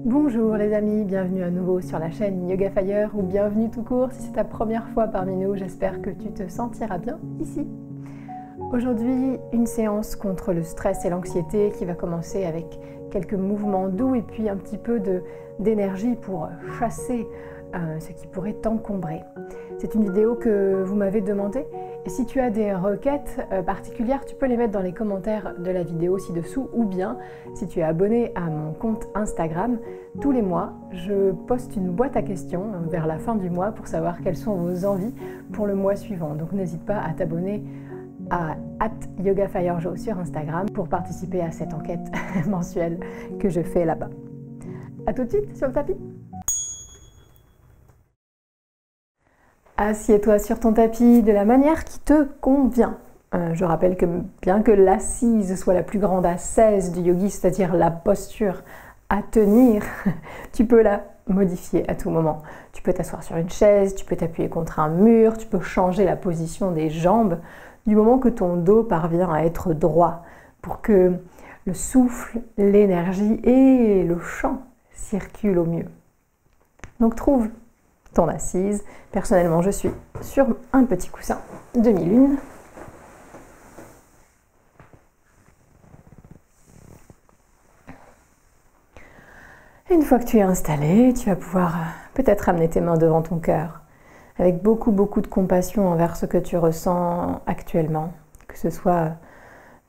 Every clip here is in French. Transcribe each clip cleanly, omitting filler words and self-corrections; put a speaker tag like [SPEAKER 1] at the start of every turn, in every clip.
[SPEAKER 1] Bonjour les amis, bienvenue à nouveau sur la chaîne Yoga Fire ou bienvenue tout court si c'est ta première fois parmi nous, j'espère que tu te sentiras bien ici. Aujourd'hui, une séance contre le stress et l'anxiété qui va commencer avec quelques mouvements doux et puis un petit peu d'énergie pour chasser ce qui pourrait t'encombrer. C'est une vidéo que vous m'avez demandé et si tu as des requêtes particulières, tu peux les mettre dans les commentaires de la vidéo ci-dessous ou bien si tu es abonné à mon compte Instagram, tous les mois, je poste une boîte à questions vers la fin du mois pour savoir quelles sont vos envies pour le mois suivant. Donc n'hésite pas à t'abonner à @YogaFireJo sur Instagram pour participer à cette enquête mensuelle que je fais là-bas. A tout de suite sur le tapis. Assieds-toi sur ton tapis de la manière qui te convient. Je rappelle que bien que l'assise soit la plus grande ascèse du yogi, c'est-à-dire la posture à tenir, tu peux la modifier à tout moment. Tu peux t'asseoir sur une chaise, tu peux t'appuyer contre un mur, tu peux changer la position des jambes du moment que ton dos parvient à être droit pour que le souffle, l'énergie et le chant circulent au mieux. Donc trouve ton assise. Personnellement, je suis sur un petit coussin demi-lune. Une fois que tu es installé, tu vas pouvoir peut-être amener tes mains devant ton cœur avec beaucoup de compassion envers ce que tu ressens actuellement, que ce soit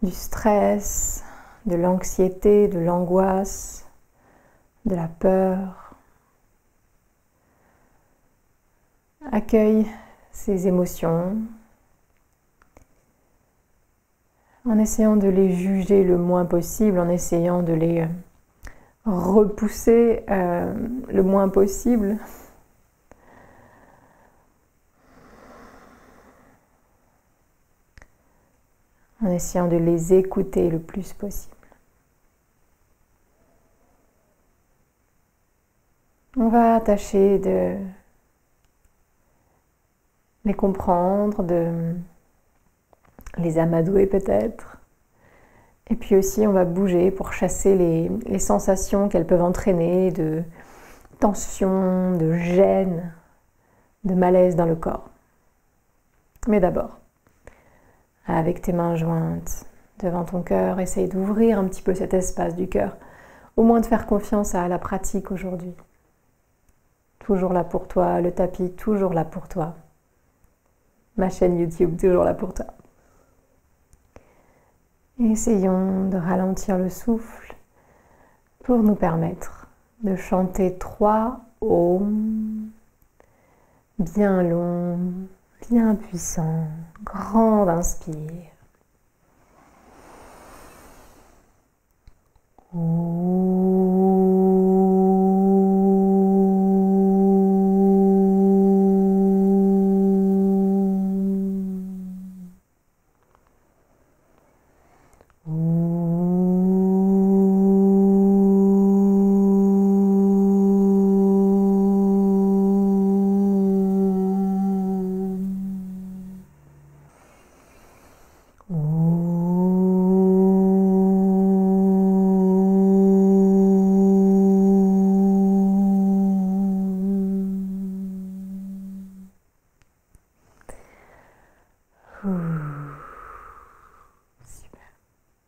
[SPEAKER 1] du stress, de l'anxiété, de l'angoisse, de la peur. Accueille ces émotions en essayant de les juger le moins possible, en essayant de les repousser le moins possible. En essayant de les écouter le plus possible. On va tâcher de les comprendre, de les amadouer peut-être. Et puis aussi on va bouger pour chasser les sensations qu'elles peuvent entraîner de tension, de gêne, de malaise dans le corps. Mais d'abord, avec tes mains jointes devant ton cœur, essaye d'ouvrir un petit peu cet espace du cœur, au moins de faire confiance à la pratique aujourd'hui. Toujours là pour toi, le tapis toujours là pour toi. Ma chaîne YouTube, toujours là pour toi. Essayons de ralentir le souffle pour nous permettre de chanter 3 Om, bien long, bien puissant, grande inspire.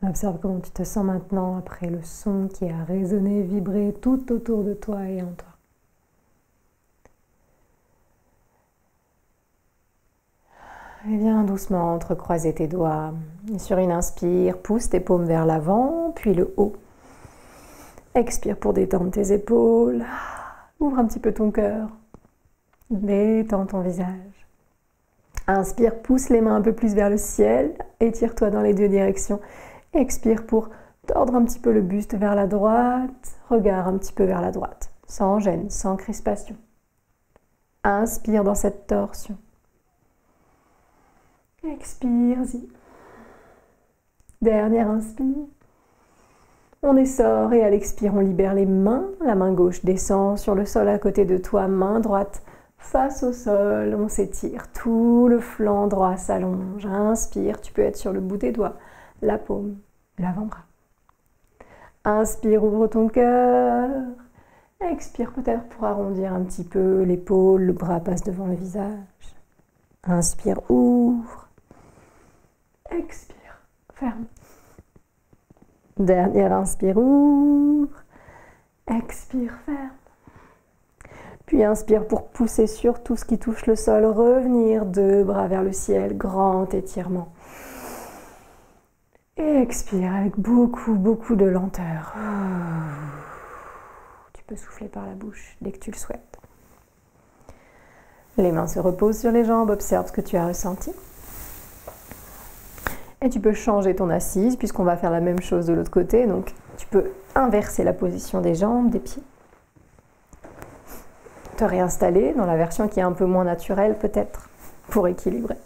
[SPEAKER 1] Observe comment tu te sens maintenant après le son qui a résonné, vibré tout autour de toi et en toi. Et viens doucement entrecroiser tes doigts. Et sur une inspire, pousse tes paumes vers l'avant, puis le haut. Expire pour détendre tes épaules. Ouvre un petit peu ton cœur. Détends ton visage. Inspire, pousse les mains un peu plus vers le ciel. Étire-toi dans les deux directions. Expire pour tordre un petit peu le buste vers la droite, regard un petit peu vers la droite, sans gêne, sans crispation. Inspire dans cette torsion. Expire-y. Dernière inspire. On essore et à l'expire, on libère les mains. La main gauche descend sur le sol à côté de toi, main droite face au sol. On s'étire, tout le flanc droit s'allonge. Inspire, tu peux être sur le bout des doigts, la paume, l'avant-bras. Inspire, ouvre ton cœur. Expire peut-être pour arrondir un petit peu l'épaule, le bras passe devant le visage. Inspire, ouvre. Expire, ferme. Dernière inspire, ouvre. Expire, ferme. Puis inspire pour pousser sur tout ce qui touche le sol. Revenir, 2 bras vers le ciel, grand étirement. Et expire avec beaucoup de lenteur. Tu peux souffler par la bouche dès que tu le souhaites. Les mains se reposent sur les jambes, observe ce que tu as ressenti. Et tu peux changer ton assise puisqu'on va faire la même chose de l'autre côté. Donc tu peux inverser la position des jambes, des pieds. Te réinstaller dans la version qui est un peu moins naturelle peut-être pour équilibrer.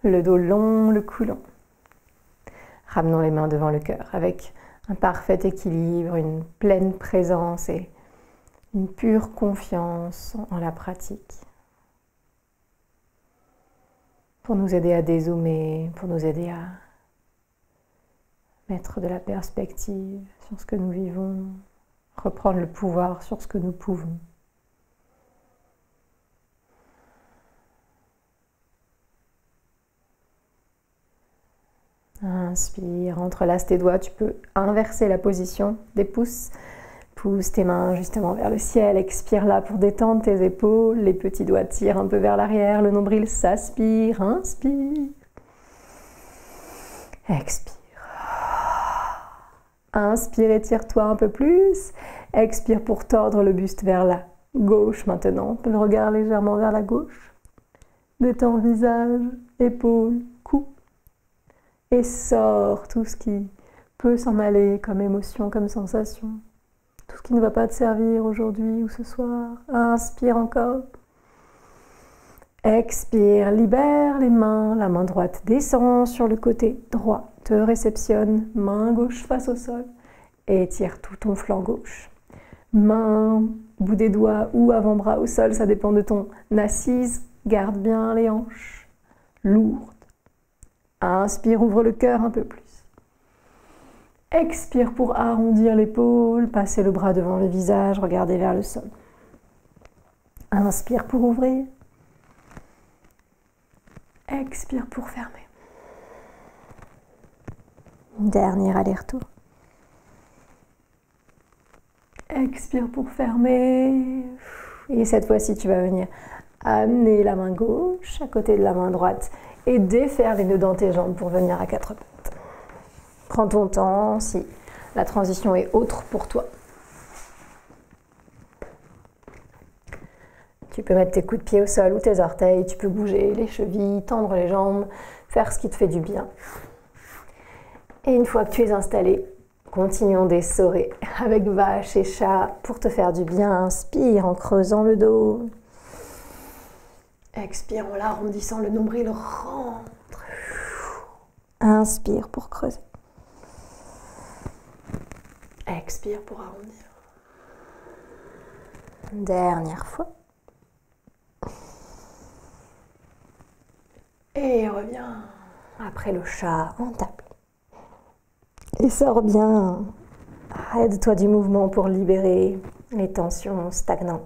[SPEAKER 1] Le dos long, le cou long. Ramenons les mains devant le cœur avec un parfait équilibre, une pleine présence et une pure confiance en la pratique. Pour nous aider à dézoomer, pour nous aider à mettre de la perspective sur ce que nous vivons, reprendre le pouvoir sur ce que nous pouvons. Inspire, entrelace tes doigts, tu peux inverser la position des pouces. Pousse tes mains justement vers le ciel, expire là pour détendre tes épaules, les petits doigts tirent un peu vers l'arrière, le nombril s'aspire, inspire. Expire. Inspire, étire-toi un peu plus. Expire pour tordre le buste vers la gauche maintenant. Le regard légèrement vers la gauche. Détends visage, épaules, cou. Et sors tout ce qui peut s'en aller comme émotion, comme sensation. Tout ce qui ne va pas te servir aujourd'hui ou ce soir. Inspire encore. Expire, libère les mains. La main droite descend sur le côté droit. Te réceptionne. Main gauche face au sol. Et étire tout ton flanc gauche. Main, bout des doigts ou avant-bras au sol. Ça dépend de ton assise. Garde bien les hanches. Lourdes. Inspire, ouvre le cœur un peu plus. Expire pour arrondir l'épaule, passer le bras devant le visage, regarder vers le sol. Inspire pour ouvrir. Expire pour fermer. Dernier aller-retour. Expire pour fermer. Et cette fois-ci, tu vas venir amener la main gauche à côté de la main droite et défaire les nœuds dans tes jambes pour venir à 4 pattes. Prends ton temps si la transition est autre pour toi. Tu peux mettre tes coups de pied au sol ou tes orteils, tu peux bouger les chevilles, tendre les jambes, faire ce qui te fait du bien. Et une fois que tu es installé, continuons d'essorer avec vache et chat pour te faire du bien. Inspire en creusant le dos. Expire en l'arrondissant le nombril, rentre. Inspire pour creuser. Expire pour arrondir. Dernière fois. Et reviens après le chat en table. Et sors bien. Aide-toi du mouvement pour libérer les tensions stagnantes.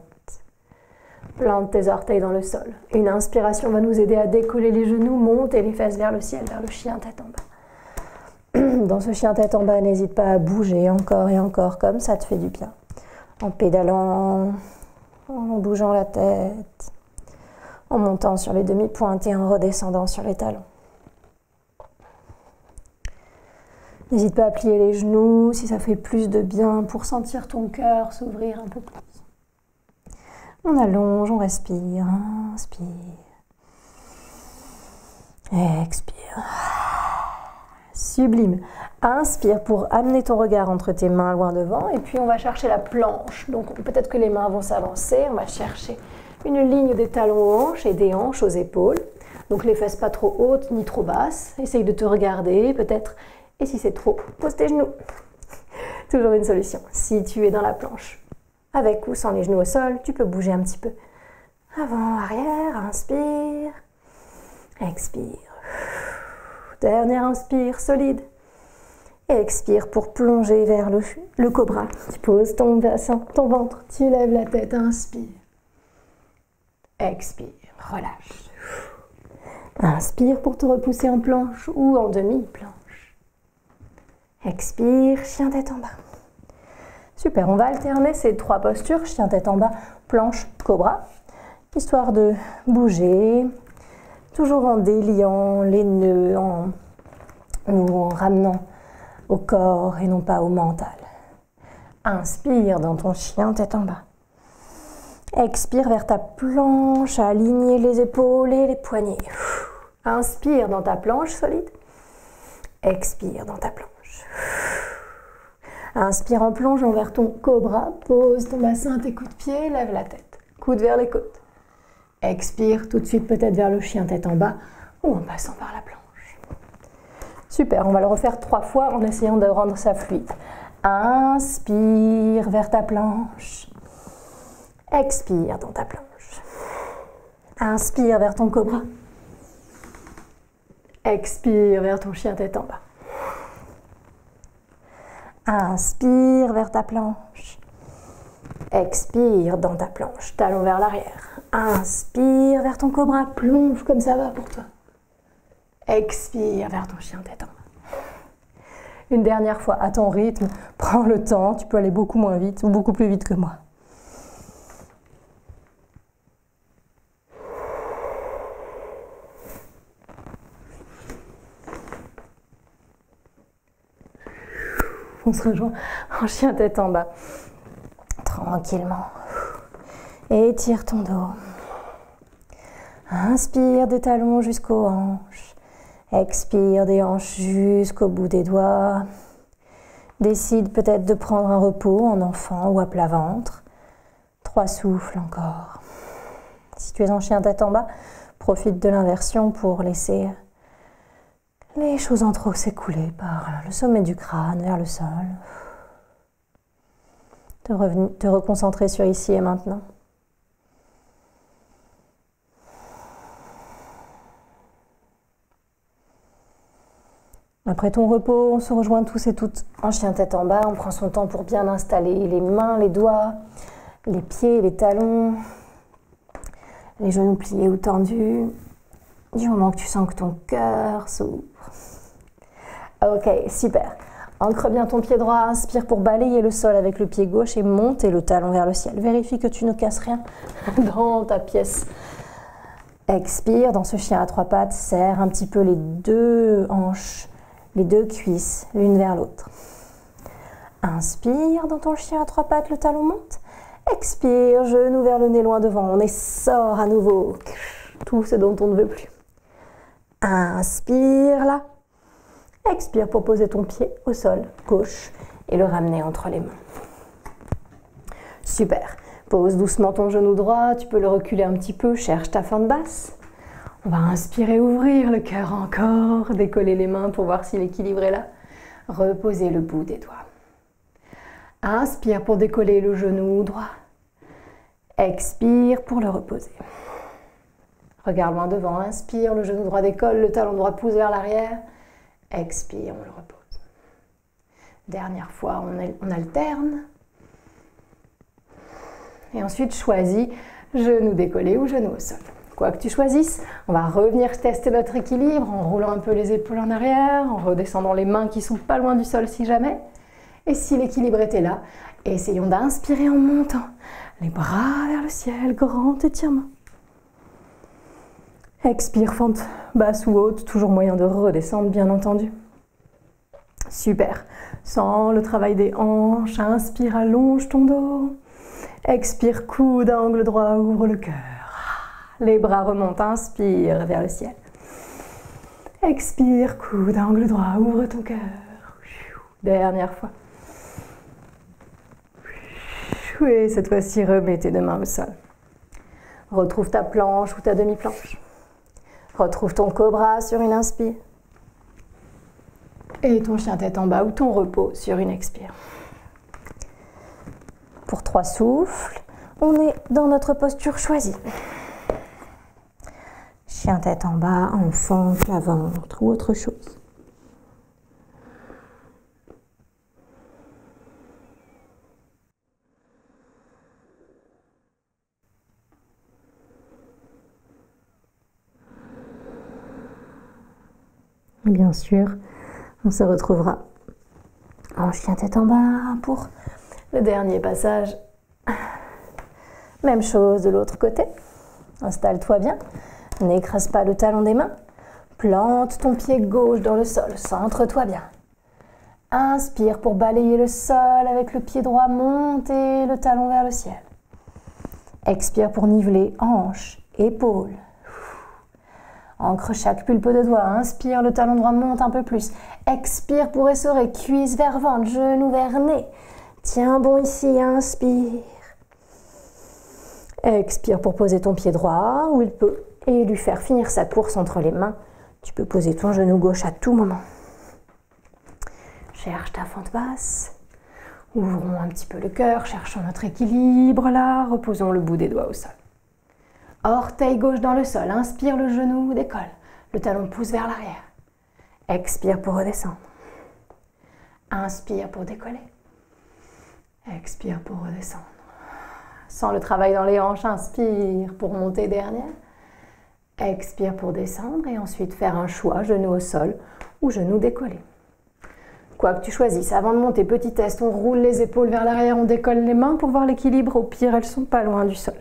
[SPEAKER 1] Plante tes orteils dans le sol. Une inspiration va nous aider à décoller les genoux, monter les fesses vers le ciel, vers le chien tête en bas. Dans ce chien tête en bas, n'hésite pas à bouger encore et encore, comme ça te fait du bien. En pédalant, en bougeant la tête, en montant sur les demi-pointes et en redescendant sur les talons. N'hésite pas à plier les genoux si ça fait plus de bien pour sentir ton cœur s'ouvrir un peu plus. On allonge, on respire, inspire, expire. Sublime. Inspire pour amener ton regard entre tes mains loin devant et puis on va chercher la planche. Donc peut-être que les mains vont s'avancer, on va chercher une ligne des talons aux hanches et des hanches aux épaules. Donc les fesses pas trop hautes ni trop basses. Essaye de te regarder peut-être. Et si c'est trop, pose tes genoux. Toujours une solution. Si tu es dans la planche, avec ou sans les genoux au sol, tu peux bouger un petit peu. Avant, arrière, inspire, expire. Dernier inspire, solide. Et expire pour plonger vers le cobra. Tu poses ton bassin, ton ventre, tu lèves la tête, inspire. Expire, relâche. Inspire pour te repousser en planche ou en demi-planche. Expire, chien tête en bas. Super, on va alterner ces 3 postures, chien tête en bas, planche, cobra, histoire de bouger, toujours en déliant les nœuds, en ramenant au corps et non pas au mental. Inspire dans ton chien tête en bas. Expire vers ta planche, aligner les épaules et les poignets. Inspire dans ta planche solide. Expire dans ta planche. Inspire en plongeant vers ton cobra. Pose ton bassin, tes coups de pied, lève la tête. Coude vers les côtes. Expire tout de suite peut-être vers le chien tête en bas ou en passant par la planche. Super, on va le refaire 3 fois en essayant de rendre ça fluide. Inspire vers ta planche. Expire dans ta planche. Inspire vers ton cobra. Expire vers ton chien tête en bas. Inspire vers ta planche. Expire dans ta planche, talon vers l'arrière. Inspire vers ton cobra, plonge comme ça va pour toi. Expire vers ton chien tête en bas. Une dernière fois, à ton rythme, prends le temps, tu peux aller beaucoup moins vite ou beaucoup plus vite que moi. On se rejoint en chien tête en bas. Tranquillement. Étire ton dos. Inspire des talons jusqu'aux hanches. Expire des hanches jusqu'au bout des doigts. Décide peut-être de prendre un repos en enfant ou à plat ventre. 3 souffles encore. Si tu es en chien tête en bas, profite de l'inversion pour laisser les choses en trop s'écouler par le sommet du crâne vers le sol. Te reconcentrer sur ici et maintenant. Après ton repos, on se rejoint tous et toutes en chien tête en bas. On prend son temps pour bien installer les mains, les doigts, les pieds, les talons, les genoux pliés ou tendus. Du moment que tu sens que ton cœur s'ouvre. Ok, super. Ancre bien ton pied droit, inspire pour balayer le sol avec le pied gauche et monter le talon vers le ciel. Vérifie que tu ne casses rien dans ta pièce. Expire dans ce chien à 3 pattes, serre un petit peu les 2 hanches, les 2 cuisses, l'une vers l'autre. Inspire dans ton chien à 3 pattes, le talon monte. Expire, genou vers le nez loin devant. On sort à nouveau tout ce dont on ne veut plus. Inspire là. Expire pour poser ton pied au sol gauche et le ramener entre les mains. Super. Pose doucement ton genou droit. Tu peux le reculer un petit peu. Cherche ta fente basse. On va inspirer, ouvrir le cœur encore. Décoller les mains pour voir si l'équilibre est là. Reposer le bout des doigts. Inspire pour décoller le genou droit. Expire pour le reposer. Regarde loin devant, inspire, le genou droit décolle, le talon droit pousse vers l'arrière. Expire, on le repose. Dernière fois, on alterne. Et ensuite, choisis genou décollé ou genou au sol. Quoi que tu choisisses, on va revenir tester notre équilibre en roulant un peu les épaules en arrière, en redescendant les mains qui sont pas loin du sol si jamais. Et si l'équilibre était là, essayons d'inspirer en montant. Les bras vers le ciel, grand étirement. Expire, fente basse ou haute, toujours moyen de redescendre bien entendu. Super. Sens le travail des hanches, inspire, allonge ton dos. Expire, coude à angle droit, ouvre le cœur. Les bras remontent, inspire vers le ciel. Expire, coude à angle droit, ouvre ton cœur. Dernière fois. Et cette fois-ci, remets tes 2 mains au sol. Retrouve ta planche ou ta demi-planche. Retrouve ton cobra sur une inspire. Et ton chien tête en bas ou ton repos sur une expire. Pour 3 souffles, on est dans notre posture choisie. Chien tête en bas, enfant, plat ventre ou autre chose.
[SPEAKER 2] Et bien sûr, on se retrouvera en chien tête en bas pour le dernier passage. Même chose de l'autre côté. Installe-toi bien. N'écrase pas le talon des mains. Plante ton pied gauche dans le sol. Centre-toi bien. Inspire pour balayer le sol avec le pied droit. Montez le talon vers le ciel. Expire pour niveler hanche, épaules. Ancre chaque pulpe de doigt. Inspire, le talon droit monte un peu plus. Expire pour essorer, cuisse vers ventre, genou vers nez. Tiens bon ici, inspire. Expire pour poser ton pied droit où il peut et lui faire finir sa course entre les mains. Tu peux poser ton genou gauche à tout moment. Cherche ta fente basse. Ouvrons un petit peu le cœur, cherchons notre équilibre là. Reposons le bout des doigts au sol. Orteil gauche dans le sol. Inspire, le genou décolle. Le talon pousse vers l'arrière. Expire pour redescendre. Inspire pour décoller. Expire pour redescendre. Sens le travail dans les hanches. Inspire pour monter derrière. Expire pour descendre et ensuite faire un choix, genou au sol ou genou décollé. Quoi que tu choisisses, avant de monter, petit test, on roule les épaules vers l'arrière, on décolle les mains pour voir l'équilibre. Au pire, elles sont pas loin du sol.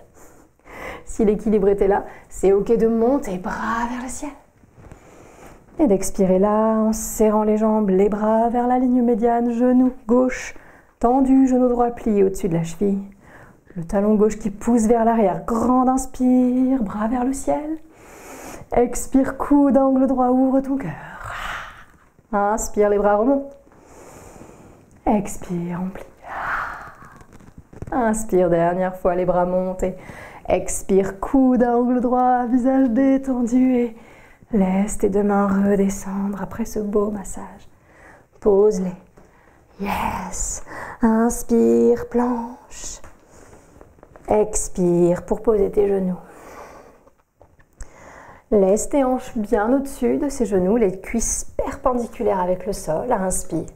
[SPEAKER 2] Si l'équilibre était là, c'est ok de monter, bras vers le ciel. Et d'expirer là, en serrant les jambes, les bras vers la ligne médiane, genou gauche tendu, genou droit plié au-dessus de la cheville. Le talon gauche qui pousse vers l'arrière. Grande inspire, bras vers le ciel. Expire, coude, angle droit, ouvre ton cœur. Inspire, les bras remontent. Expire, on plie. Inspire, dernière fois, les bras montent. Et expire, coude, angle droit, visage détendu. Et laisse tes deux mains redescendre après ce beau massage. Pose-les. Yes. Inspire, planche. Expire pour poser tes genoux. Laisse tes hanches bien au-dessus de ces genoux, les cuisses perpendiculaires avec le sol. Inspire.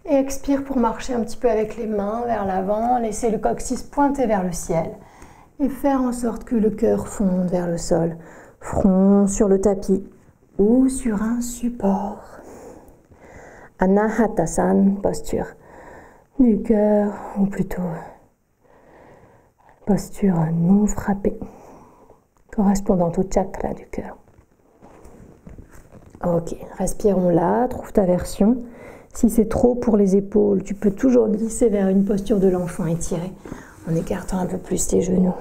[SPEAKER 2] Et expire pour marcher un petit peu avec les mains vers l'avant. Laissez le coccyx pointer vers le ciel. Et faire en sorte que le cœur fonde vers le sol. Front sur le tapis ou sur un support. Anahatasana, posture du cœur, ou plutôt posture non frappée, correspondant au chakra du cœur. Ok, respirons là, trouve ta version. Si c'est trop pour les épaules, tu peux toujours glisser vers une posture de l'enfant étirée, en écartant un peu plus tes genoux.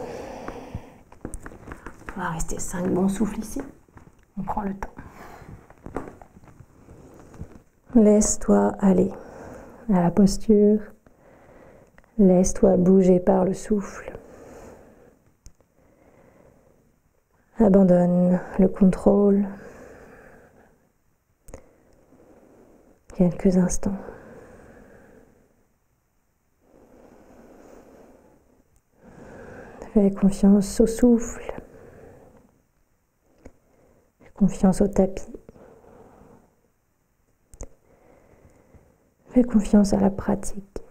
[SPEAKER 2] On va rester 5 bons souffles ici. On prend le temps. Laisse-toi aller à la posture. Laisse-toi bouger par le souffle. Abandonne le contrôle. Quelques instants. Fais confiance au souffle. Fais confiance au tapis. Fais confiance à la pratique.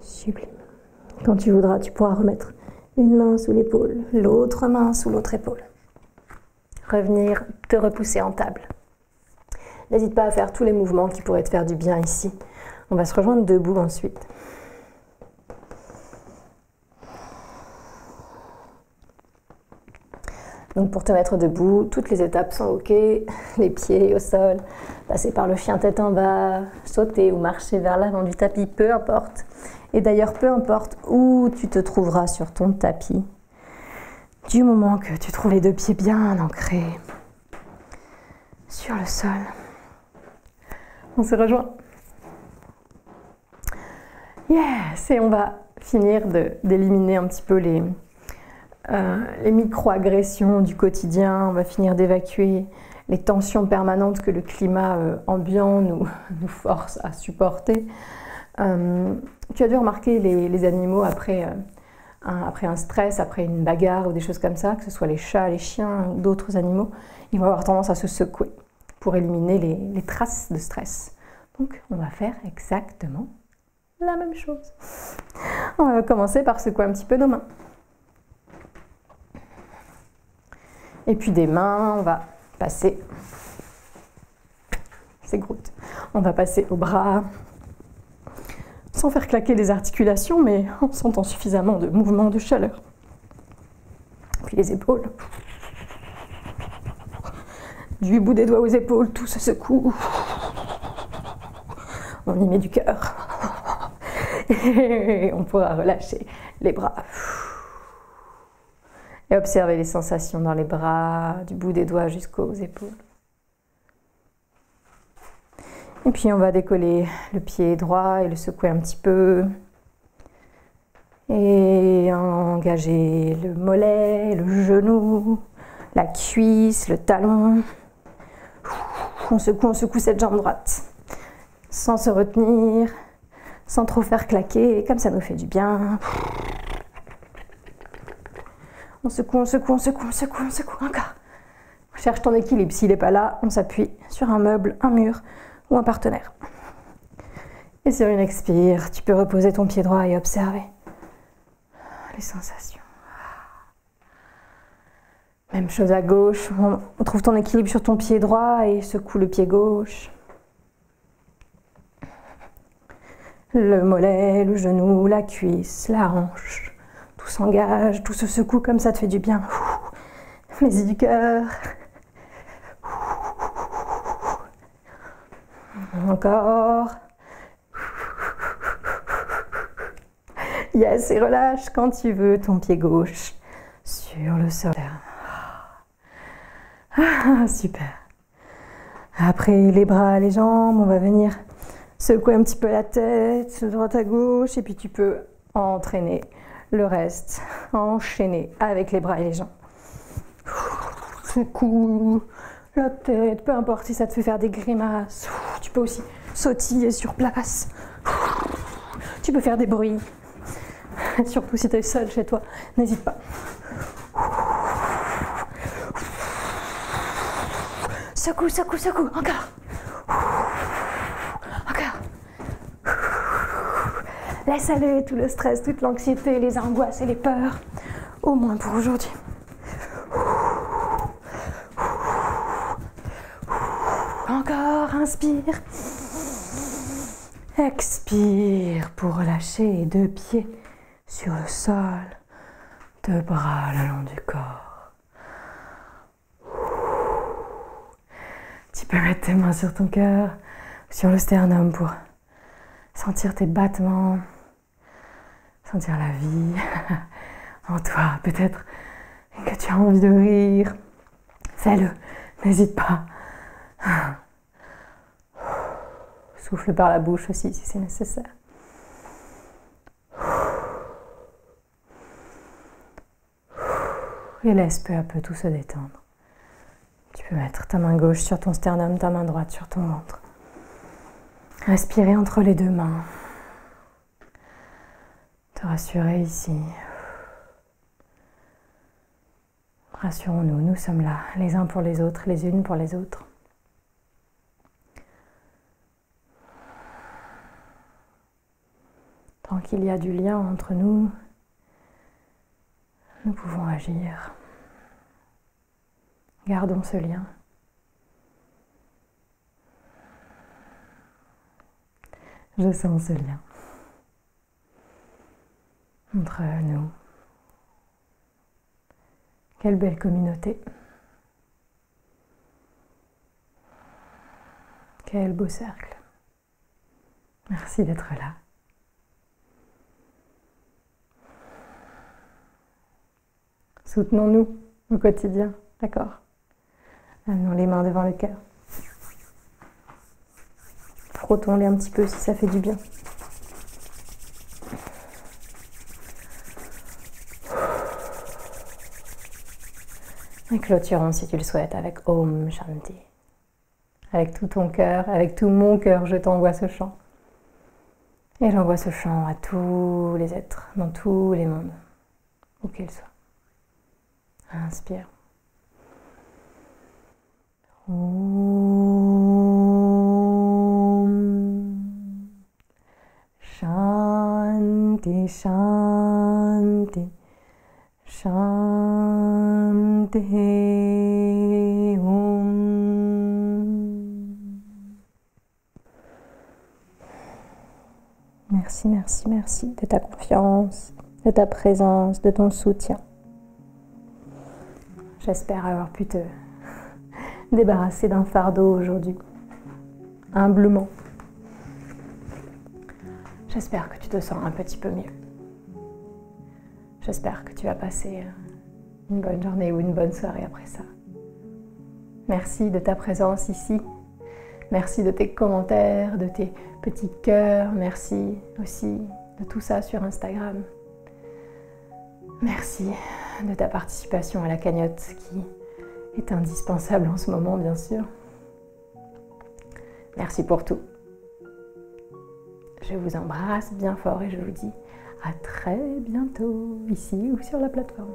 [SPEAKER 2] Sublime. Quand tu voudras, tu pourras remettre une main sous l'épaule, l'autre main sous l'autre épaule. Revenir te repousser en table. N'hésite pas à faire tous les mouvements qui pourraient te faire du bien ici. On va se rejoindre debout ensuite. Donc pour te mettre debout, toutes les étapes sont ok, les pieds au sol, passer par le chien tête en bas, sauter ou marcher vers l'avant du tapis, peu importe. Et d'ailleurs, peu importe où tu te trouveras sur ton tapis, du moment que tu trouves les deux pieds bien ancrés sur le sol, on se rejoint. Yes! Et on va finir d'éliminer un petit peu les micro-agressions du quotidien, on va finir d'évacuer les tensions permanentes que le climat ambiant nous force à supporter. Tu as dû remarquer les animaux après un stress, après une bagarre ou des choses comme ça, que ce soit les chats, les chiens ou d'autres animaux, ils vont avoir tendance à se secouer pour éliminer les traces de stress. Donc on va faire exactement la même chose. On va commencer par secouer un petit peu nos mains. Et puis des mains, on va passer, c'est Groot, on va passer aux bras, sans faire claquer les articulations, mais en sentant suffisamment de mouvement, de chaleur. Puis les épaules. Du bout des doigts aux épaules, tout se secoue. On y met du cœur. Et on pourra relâcher les bras. Et observer les sensations dans les bras, du bout des doigts jusqu'aux épaules. Et puis on va décoller le pied droit et le secouer un petit peu. Et engager le mollet, le genou, la cuisse, le talon. On secoue cette jambe droite. Sans se retenir, sans trop faire claquer, comme ça nous fait du bien. On secoue, encore. Cherche ton équilibre. S'il n'est pas là, on s'appuie sur un meuble, un mur ou un partenaire. Et sur une expire, tu peux reposer ton pied droit et observer les sensations. Même chose à gauche. On trouve ton équilibre sur ton pied droit et secoue le pied gauche. Le mollet, le genou, la cuisse, la hanche. Tout s'engage, tout se secoue comme ça te fait du bien. Mets-y du cœur. Encore. Yes, et relâche quand tu veux ton pied gauche sur le sol. Ah, super. Après les bras, les jambes, on va venir secouer un petit peu la tête, de droite à gauche, et puis tu peux entraîner le reste, enchaîner avec les bras et les jambes. Secoue la tête, peu importe si ça te fait faire des grimaces. Tu peux aussi sautiller sur place. Tu peux faire des bruits. Surtout si tu es seul chez toi, n'hésite pas. Secoue, encore. Laisse aller tout le stress, toute l'anxiété, les angoisses et les peurs, au moins pour aujourd'hui. Encore, inspire. Expire pour relâcher 2 pieds sur le sol, 2 bras le long du corps. Tu peux mettre tes mains sur ton cœur, sur le sternum pour sentir tes battements, sentir la vie en toi. Peut-être que tu as envie de rire. Fais-le, n'hésite pas. Souffle par la bouche aussi si c'est nécessaire. Et laisse peu à peu tout se détendre. Tu peux mettre ta main gauche sur ton sternum, ta main droite sur ton ventre. Respirer entre les 2 mains. Te rassurer ici. Rassurons-nous, nous sommes là, les uns pour les autres, les unes pour les autres. Tant qu'il y a du lien entre nous, nous pouvons agir. Gardons ce lien. Je sens ce lien entre nous. Quelle belle communauté. Quel beau cercle. Merci d'être là. Soutenons-nous au quotidien, d'accord? Amenons les mains devant le cœur. Frottons-les un petit peu si ça fait du bien. Et clôturons si tu le souhaites avec Om Shanti. Avec tout ton cœur, avec tout mon cœur, je t'envoie ce chant. Et j'envoie ce chant à tous les êtres, dans tous les mondes, où qu'ils soient. Inspire. Om Shanti. Shanti, Shanti, Merci, merci, merci de ta confiance, de ta présence, de ton soutien. J'espère avoir pu te débarrasser d'un fardeau aujourd'hui, humblement. J'espère que tu te sens un petit peu mieux. J'espère que tu vas passer une bonne journée ou une bonne soirée après ça. Merci de ta présence ici. Merci de tes commentaires, de tes petits cœurs. Merci aussi de tout ça sur Instagram. Merci de ta participation à la cagnotte qui est indispensable en ce moment, bien sûr. Merci pour tout. Je vous embrasse bien fort et je vous dis à très bientôt, ici ou sur la plateforme.